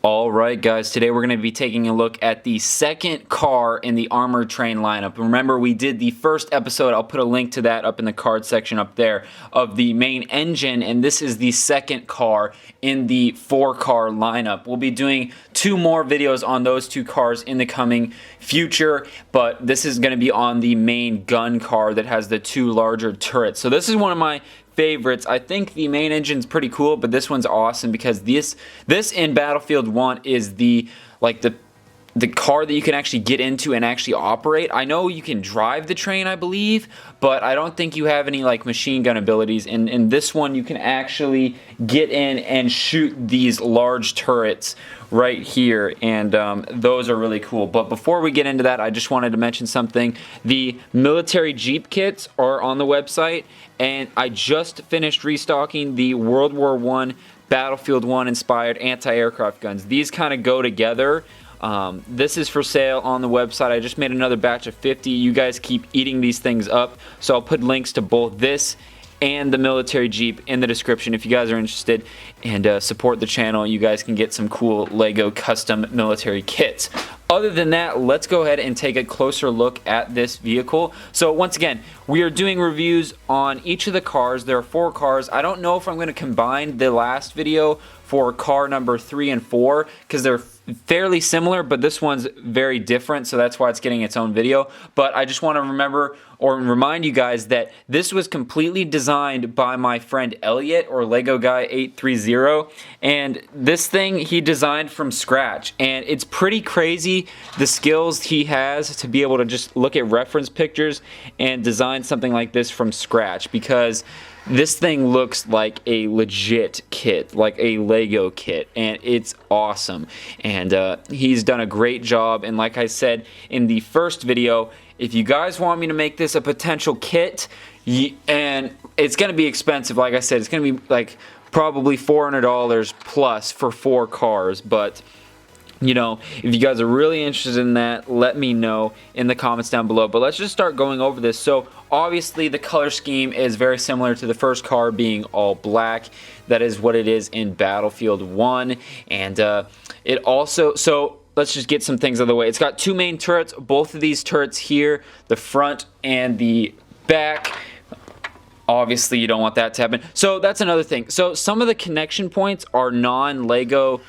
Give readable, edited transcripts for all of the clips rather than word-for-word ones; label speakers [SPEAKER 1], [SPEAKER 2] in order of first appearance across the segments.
[SPEAKER 1] Alright guys, today we're going to be taking a look at the second car in the Armored Train lineup. Remember, we did the first episode, I'll put a link to that up in the card section up there, of the main engine, and this is the second car in the 4-car lineup. We'll be doing 2 more videos on those 2 cars in the coming future, but this is going to be on the main gun car that has the 2 larger turrets. So this is one of my favorites. I think the main engine's pretty cool, but this one's awesome because this in Battlefield 1 is the car that you can actually get into and actually operate. I know you can drive the train, I believe, but I don't think you have any like machine gun abilities. In this one, you can actually get in and shoot these large turrets right here, and those are really cool. But before we get into that, I just wanted to mention something. The military Jeep kits are on the website, and I just finished restocking the World War I Battlefield 1 inspired anti-aircraft guns. These kind of go together. This is for sale on the website. I just made another batch of 50. You guys keep eating these things up, so I'll put links to both this and the military Jeep in the description if you guys are interested, and support the channel. You guys can get some cool Lego custom military kits. Other than that, let's go ahead and take a closer look at this vehicle. So once again, we are doing reviews on each of the cars. There are 4 cars. I don't know if I'm going to combine the last video for car number 3 and 4 because they're fairly similar, but this one's very different, so that's why it's getting its own video. But I just want to remind you guys that this was completely designed by my friend Elliot, or Lego Guy 830, and this thing he designed from scratch, and it's pretty crazy the skills he has to be able to just look at reference pictures and design something like this from scratch, because this thing looks like a legit kit, like a Lego kit, and it's awesome. And he's done a great job, and like I said in the first video, if you guys want me to make this a potential kit, and it's going to be expensive, like I said, it's going to be like probably $400 plus for 4 cars, but you know, if you guys are really interested in that, let me know in the comments down below. But let's just start going over this. So obviously the color scheme is very similar to the first car being all black. That is what it is in Battlefield 1. And it also, so let's just get some things out of the way. It's got 2 main turrets, both of these turrets here, the front and the back. Obviously you don't want that to happen. So that's another thing. So some of the connection points are non-Lego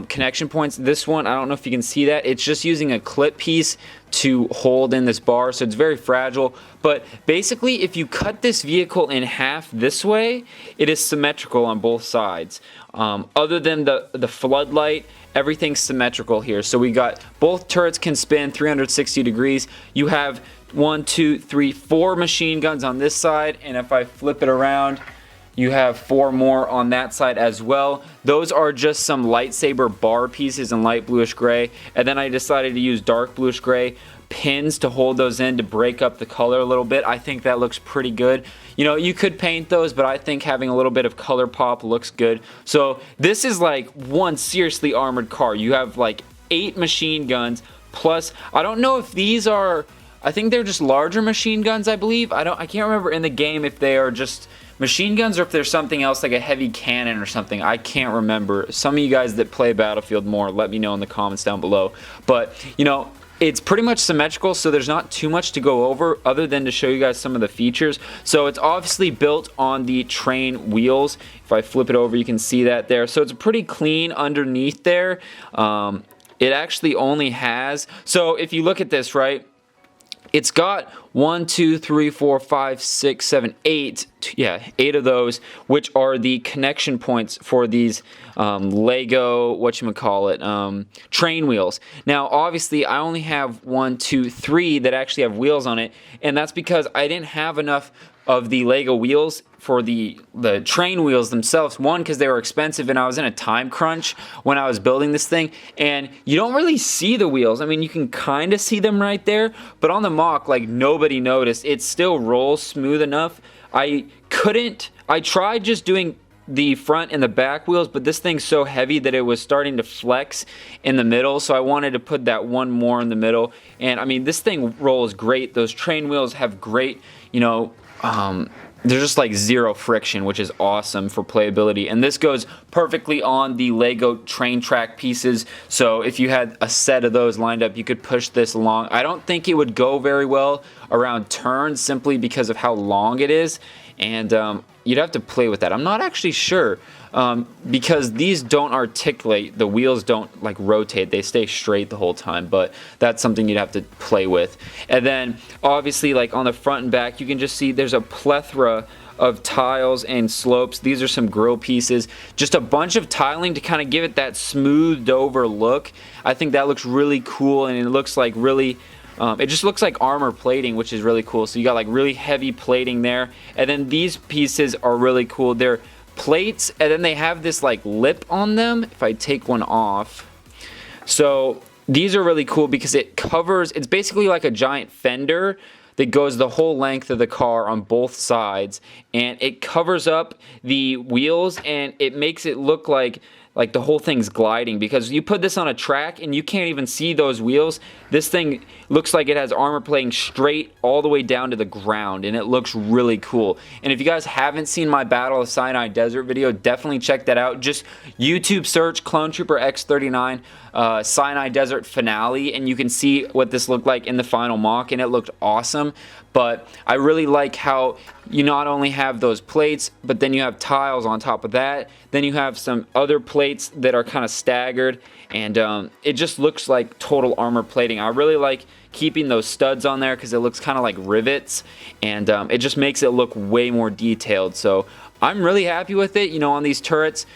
[SPEAKER 1] connection points. This one, I don't know if you can see that, it's just using a clip piece to hold in this bar, so it's very fragile. But basically, if you cut this vehicle in half this way, it is symmetrical on both sides. Other than the floodlight, everything's symmetrical here. So we got both turrets can spin 360 degrees. You have 1, 2, 3, 4 machine guns on this side, and if I flip it around, you have 4 more on that side as well. Those are just some lightsaber bar pieces in light bluish gray, and then I decided to use dark bluish gray pins to hold those in to break up the color a little bit. I think that looks pretty good. You know, you could paint those, but I think having a little bit of color pop looks good. So this is like one seriously armored car. You have like 8 machine guns, plus I don't know if these are, I think they're just larger machine guns, I believe. I can't remember in the game if they are just machine guns or if there's something else like a heavy cannon or something. I can't remember. Some of you guys that play Battlefield more, let me know in the comments down below. But, you know, it's pretty much symmetrical, so there's not too much to go over other than to show you guys some of the features. So it's obviously built on the train wheels. If I flip it over, you can see that there. So it's pretty clean underneath there. It actually only has, so if you look at this, right, it's got 1, 2, 3, 4, 5, 6, 7, 8. Yeah, 8 of those, which are the connection points for these Lego, train wheels. Now, obviously, I only have 1, 2, 3 that actually have wheels on it, and that's because I didn't have enough of the Lego wheels for the train wheels themselves. One, because they were expensive and I was in a time crunch when I was building this thing, and you don't really see the wheels. I mean, you can kind of see them right there, but on the mock, like, nobody noticed. It still rolls smooth enough. I tried just doing the front and the back wheels, but this thing's so heavy that it was starting to flex in the middle, so I wanted to put that one more in the middle. And I mean, this thing rolls great. Those train wheels have great, you know, there's just like zero friction, which is awesome for playability. And this goes perfectly on the Lego train track pieces. So if you had a set of those lined up, you could push this along. I don't think it would go very well around turns simply because of how long it is. And you'd have to play with that. I'm not actually sure because these don't articulate. The wheels don't like rotate. They stay straight the whole time, but that's something you'd have to play with. And then obviously like on the front and back, you can just see there's a plethora of tiles and slopes. These are some grill pieces, just a bunch of tiling to kind of give it that smoothed over look. I think that looks really cool, and it looks like really it just looks like armor plating, which is really cool. So you got like really heavy plating there, and then these pieces are really cool. They're plates, and then they have this like lip on them. If I take one off, so these are really cool because it covers, it's basically like a giant fender that goes the whole length of the car on both sides, and it covers up the wheels, and it makes it look like the whole thing's gliding, because you put this on a track and you can't even see those wheels. This thing looks like it has armor plating straight all the way down to the ground, and it looks really cool. And if you guys haven't seen my Battle of Sinai Desert video, definitely check that out. Just YouTube search Clone Trooper X39 Sinai Desert Finale, and you can see what this looked like in the final mock, and it looked awesome. But I really like how you not only have those plates, but then you have tiles on top of that. Then you have some other plates that are kind of staggered, and it just looks like total armor plating. I really like keeping those studs on there because it looks kind of like rivets, and it just makes it look way more detailed. So I'm really happy with it. You know, on these turrets,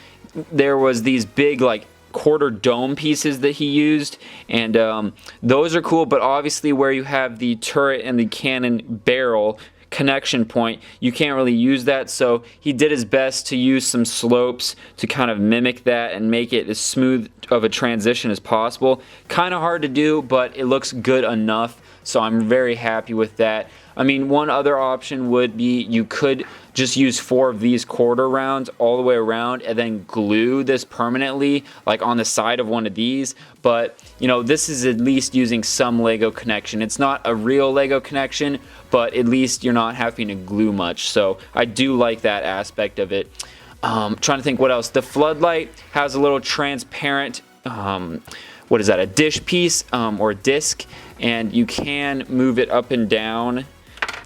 [SPEAKER 1] there was these big like quarter dome pieces that he used, and those are cool. But obviously where you have the turret and the cannon barrel connection point, you can't really use that, so he did his best to use some slopes to kind of mimic that and make it as smooth of a transition as possible. Kind of hard to do, but it looks good enough, so I'm very happy with that. I mean, one other option would be you could just use 4 of these quarter rounds all the way around and then glue this permanently like on the side of one of these, but you know, this is at least using some Lego connection. It's not a real Lego connection, but at least you're not having to glue much, so I do like that aspect of it. Trying to think what else. The floodlight has a little transparent what is that, a dish piece or disc, and you can move it up and down.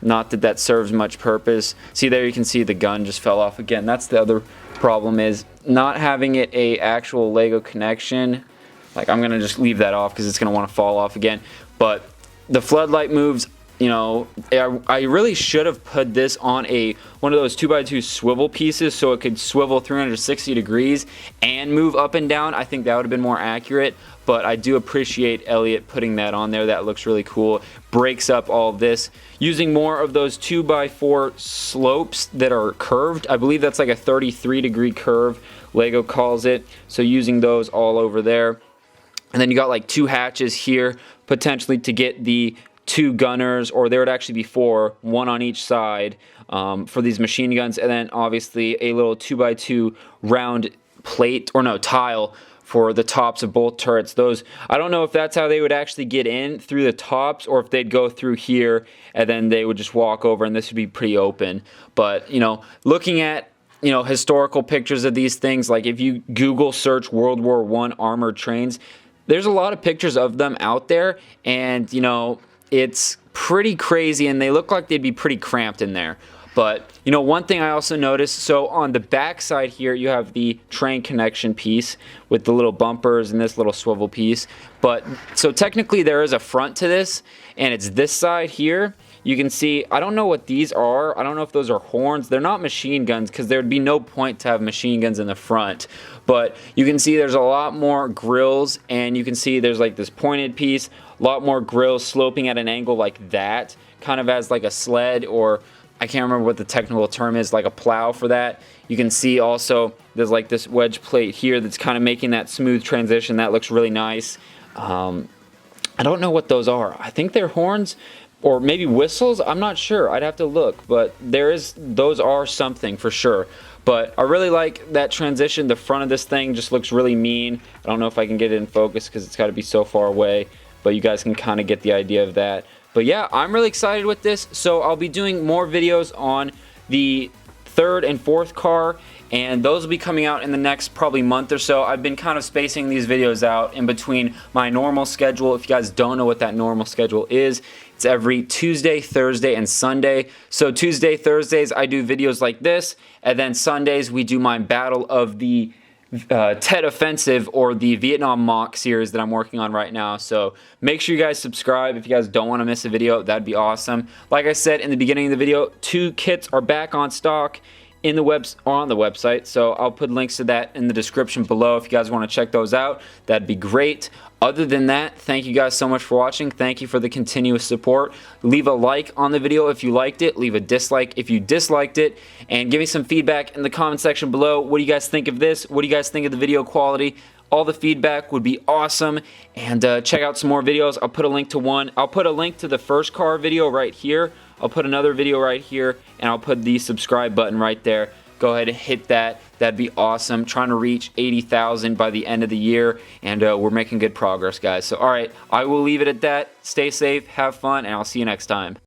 [SPEAKER 1] Not that that serves much purpose. See there, you can see the gun just fell off again. That's the other problem, is not having it a actual Lego connection. Like, I'm gonna just leave that off because it's gonna want to fall off again. But the floodlight moves, you know, I really should have put this on one of those 2x2 swivel pieces so it could swivel 360 degrees and move up and down. I think that would have been more accurate, but I do appreciate Elliot putting that on there. That looks really cool. Breaks up all this. Using more of those 2x4 slopes that are curved. I believe that's like a 33-degree curve, Lego calls it. So using those all over there. And then you got like 2 hatches here, potentially to get the 2 gunners, or there would actually be 4, 1 on each side for these machine guns, and then obviously a little 2x2 round plate, or no, tile for the tops of both turrets. Those, I don't know if that's how they would actually get in through the tops, or if they'd go through here and then they would just walk over and this would be pretty open. But, you know, looking at, you know, historical pictures of these things, like if you Google search World War I armored trains, there's a lot of pictures of them out there, and, you know, it's pretty crazy, and they look like they'd be pretty cramped in there. But, you know, one thing I also noticed, so on the back side here, you have the train connection piece with the little bumpers and this little swivel piece. But, so technically there is a front to this, and it's this side here. You can see, I don't know what these are. I don't know if those are horns. They're not machine guns, because there'd be no point to have machine guns in the front. But you can see there's a lot more grills, and you can see there's like this pointed piece, a lot more grills sloping at an angle like that, kind of as like a sled, or I can't remember what the technical term is, like a plow for that. You can see also there's like this wedge plate here that's kind of making that smooth transition. That looks really nice. I don't know what those are. I think they're horns, or maybe whistles. I'm not sure. I'd have to look, but those are something for sure. But I really like that transition. The front of this thing just looks really mean. I don't know if I can get it in focus because it's got to be so far away, but you guys can kind of get the idea of that. But yeah, I'm really excited with this. So I'll be doing more videos on the third and fourth car, and those will be coming out in the next probably month or so. I've been kind of spacing these videos out in between my normal schedule. If you guys don't know what that normal schedule is, it's every Tuesday, Thursday, and Sunday. So Tuesday, Thursdays, I do videos like this, and then Sundays we do my Battle of the Tet Offensive, or the Vietnam Mock series that I'm working on right now. So make sure you guys subscribe if you guys don't want to miss a video. That'd be awesome. Like I said in the beginning of the video, 2 kits are back on stock in the on the website, so I'll put links to that in the description below if you guys want to check those out. That'd be great. Other than that, thank you guys so much for watching. Thank you for the continuous support. Leave a like on the video if you liked it. Leave a dislike if you disliked it. And give me some feedback in the comment section below. What do you guys think of this? What do you guys think of the video quality? All the feedback would be awesome. And check out some more videos. I'll put a link to one. I'll put a link to the first car video right here. I'll put another video right here, and I'll put the subscribe button right there. Go ahead and hit that. That'd be awesome. Trying to reach 80,000 by the end of the year, and we're making good progress, guys. So, all right, I will leave it at that. Stay safe, have fun, and I'll see you next time.